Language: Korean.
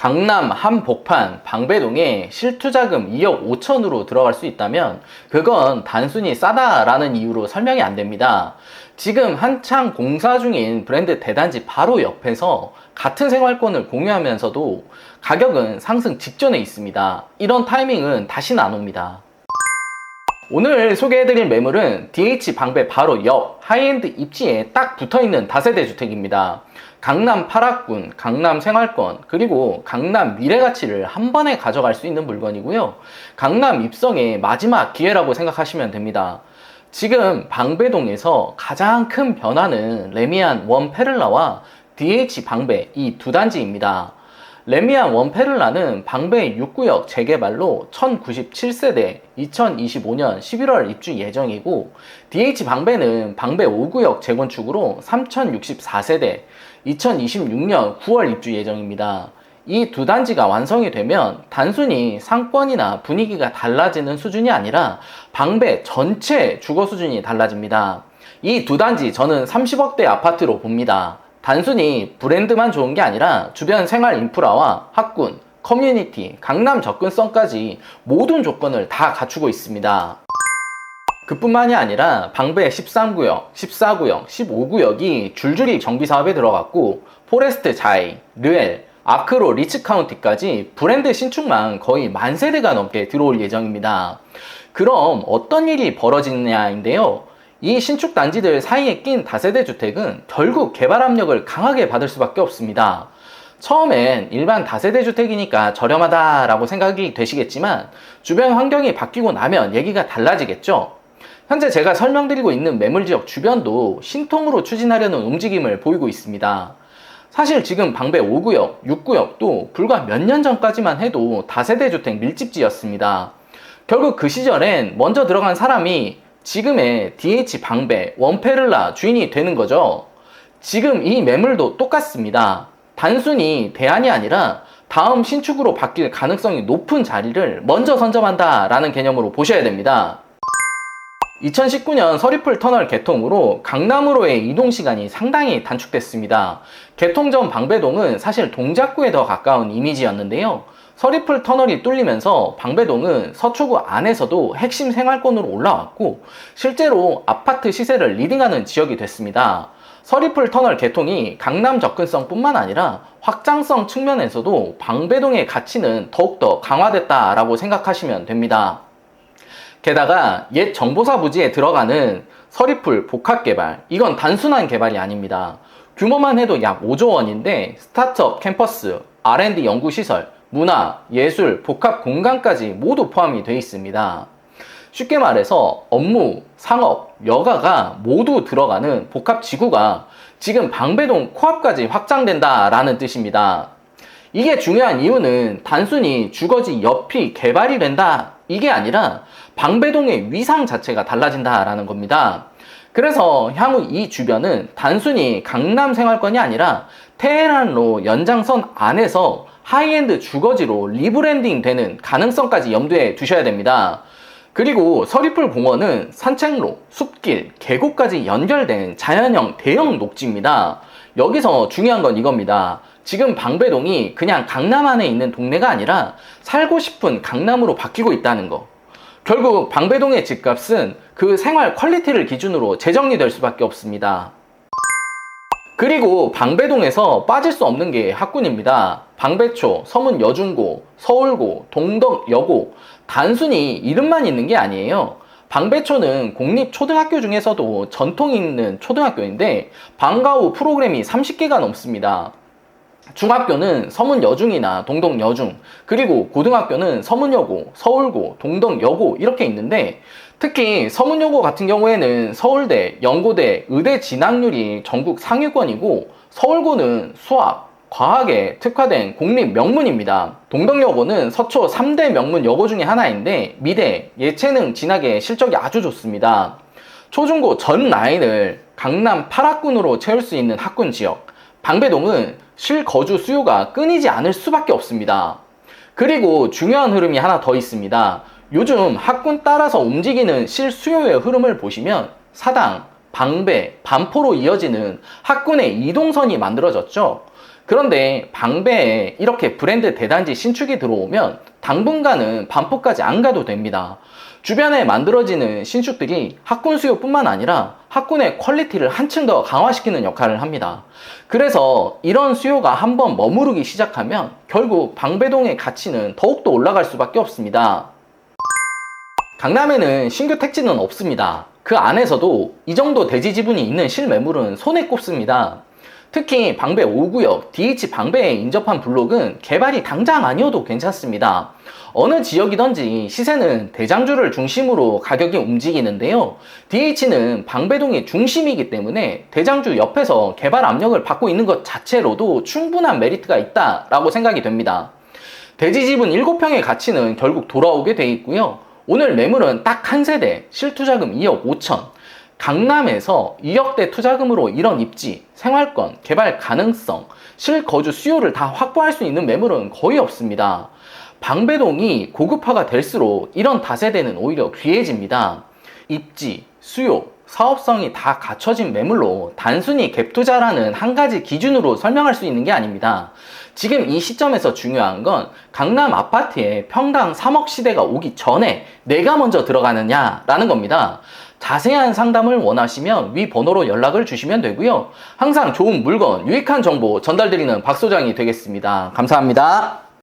강남 한복판 방배동에 실투자금 2억 5천으로 들어갈 수 있다면 그건 단순히 싸다라는 이유로 설명이 안 됩니다. 지금 한창 공사 중인 브랜드 대단지 바로 옆에서 같은 생활권을 공유하면서도 가격은 상승 직전에 있습니다. 이런 타이밍은 다시는 안 옵니다. 오늘 소개해드릴 매물은 DH 방배 바로 옆 하이엔드 입지에 딱 붙어있는 다세대 주택입니다. 강남 8학군, 강남 생활권, 그리고 강남 미래가치를 한 번에 가져갈 수 있는 물건이고요. 강남 입성의 마지막 기회라고 생각하시면 됩니다. 지금 방배동에서 가장 큰 변화는 레미안 원 페를라와 DH 방배 이 두 단지입니다. 레미안 원 페를라는 방배 6구역 재개발로 1097세대 2025년 11월 입주 예정이고, DH 방배는 방배 5구역 재건축으로 3064세대 2026년 9월 입주 예정입니다. 이 두 단지가 완성이 되면 단순히 상권이나 분위기가 달라지는 수준이 아니라 방배 전체 주거 수준이 달라집니다. 이 두 단지 저는 30억대 아파트로 봅니다. 단순히 브랜드만 좋은 게 아니라 주변 생활 인프라와 학군, 커뮤니티, 강남 접근성까지 모든 조건을 다 갖추고 있습니다. 그뿐만이 아니라 방배 13구역, 14구역, 15구역이 줄줄이 정비사업에 들어갔고, 포레스트 자이, 르엘, 아크로 리츠카운티까지 브랜드 신축만 거의 10,000세대가 넘게 들어올 예정입니다. 그럼 어떤 일이 벌어지느냐인데요. 이 신축 단지들 사이에 낀 다세대 주택은 결국 개발 압력을 강하게 받을 수밖에 없습니다. 처음엔 일반 다세대 주택이니까 저렴하다라고 생각이 되시겠지만 주변 환경이 바뀌고 나면 얘기가 달라지겠죠. 현재 제가 설명드리고 있는 매물지역 주변도 신통으로 추진하려는 움직임을 보이고 있습니다. 사실 지금 방배 5구역, 6구역도 불과 몇 년 전까지만 해도 다세대 주택 밀집지였습니다. 결국 그 시절엔 먼저 들어간 사람이 지금의 DH 방배 원페를라 주인이 되는 거죠. 지금 이 매물도 똑같습니다. 단순히 대안이 아니라 다음 신축으로 바뀔 가능성이 높은 자리를 먼저 선점한다 라는 개념으로 보셔야 됩니다. 2019년 서리풀 터널 개통으로 강남으로의 이동 시간이 상당히 단축됐습니다. 개통 전 방배동은 사실 동작구에 더 가까운 이미지였는데요. 서리풀 터널이 뚫리면서 방배동은 서초구 안에서도 핵심 생활권으로 올라왔고, 실제로 아파트 시세를 리딩하는 지역이 됐습니다. 서리풀 터널 개통이 강남 접근성 뿐만 아니라 확장성 측면에서도 방배동의 가치는 더욱더 강화됐다라고 생각하시면 됩니다. 게다가 옛 정보사 부지에 들어가는 서리풀 복합개발, 이건 단순한 개발이 아닙니다. 규모만 해도 약 5조 원인데 스타트업 캠퍼스, R&D 연구시설, 문화, 예술, 복합 공간까지 모두 포함이 되어 있습니다. 쉽게 말해서 업무, 상업, 여가가 모두 들어가는 복합 지구가 지금 방배동 코앞까지 확장된다라는 뜻입니다. 이게 중요한 이유는 단순히 주거지 옆이 개발이 된다 이게 아니라 방배동의 위상 자체가 달라진다라는 겁니다. 그래서 향후 이 주변은 단순히 강남 생활권이 아니라 테헤란로 연장선 안에서 하이엔드 주거지로 리브랜딩 되는 가능성까지 염두에 두셔야 됩니다. 그리고 서리풀 공원은 산책로, 숲길, 계곡까지 연결된 자연형 대형 녹지입니다. 여기서 중요한 건 이겁니다. 지금 방배동이 그냥 강남 안에 있는 동네가 아니라 살고 싶은 강남으로 바뀌고 있다는 거. 결국 방배동의 집값은 그 생활 퀄리티를 기준으로 재정리될 수밖에 없습니다. 그리고 방배동에서 빠질 수 없는 게 학군입니다. 방배초, 서문여중고, 서울고, 동덕여고, 단순히 이름만 있는 게 아니에요. 방배초는 공립초등학교 중에서도 전통 있는 초등학교인데 방과 후 프로그램이 30개가 넘습니다. 중학교는 서문여중이나 동덕여중, 그리고 고등학교는 서문여고, 서울고, 동덕여고 이렇게 있는데, 특히 서문여고 같은 경우에는 서울대, 연고대, 의대 진학률이 전국 상위권이고, 서울고는 수학, 과학에 특화된 공립 명문입니다. 동덕여고는 서초 3대 명문 여고 중에 하나인데 미대, 예체능 진학에 실적이 아주 좋습니다. 초중고 전 라인을 강남 8학군으로 채울 수 있는 학군 지역, 방배동은 실거주 수요가 끊이지 않을 수밖에 없습니다. 그리고 중요한 흐름이 하나 더 있습니다. 요즘 학군 따라서 움직이는 실수요의 흐름을 보시면 사당, 방배, 반포로 이어지는 학군의 이동선이 만들어졌죠. 그런데 방배에 이렇게 브랜드 대단지 신축이 들어오면 당분간은 반포까지 안 가도 됩니다. 주변에 만들어지는 신축들이 학군 수요뿐만 아니라 학군의 퀄리티를 한층 더 강화시키는 역할을 합니다. 그래서 이런 수요가 한번 머무르기 시작하면 결국 방배동의 가치는 더욱더 올라갈 수밖에 없습니다. 강남에는 신규 택지는 없습니다. 그 안에서도 이 정도 대지 지분이 있는 실매물은 손에 꼽습니다. 특히 방배 5구역 DH 방배에 인접한 블록은 개발이 당장 아니어도 괜찮습니다. 어느 지역이든지 시세는 대장주를 중심으로 가격이 움직이는데요. DH는 방배동의 중심이기 때문에 대장주 옆에서 개발 압력을 받고 있는 것 자체로도 충분한 메리트가 있다라고 생각이 됩니다. 대지 지분 7평의 가치는 결국 돌아오게 돼 있고요. 오늘 매물은 딱 한 세대, 실투자금 2억 5천. 강남에서 2억대 투자금으로 이런 입지, 생활권, 개발 가능성, 실거주 수요를 다 확보할 수 있는 매물은 거의 없습니다. 방배동이 고급화가 될수록 이런 다세대는 오히려 귀해집니다. 입지, 수요, 사업성이 다 갖춰진 매물로 단순히 갭투자라는 한 가지 기준으로 설명할 수 있는 게 아닙니다. 지금 이 시점에서 중요한 건 강남 아파트에 평당 3억 시대가 오기 전에 내가 먼저 들어가느냐라는 겁니다. 자세한 상담을 원하시면 위 번호로 연락을 주시면 되고요. 항상 좋은 물건, 유익한 정보 전달드리는 박 소장이 되겠습니다. 감사합니다.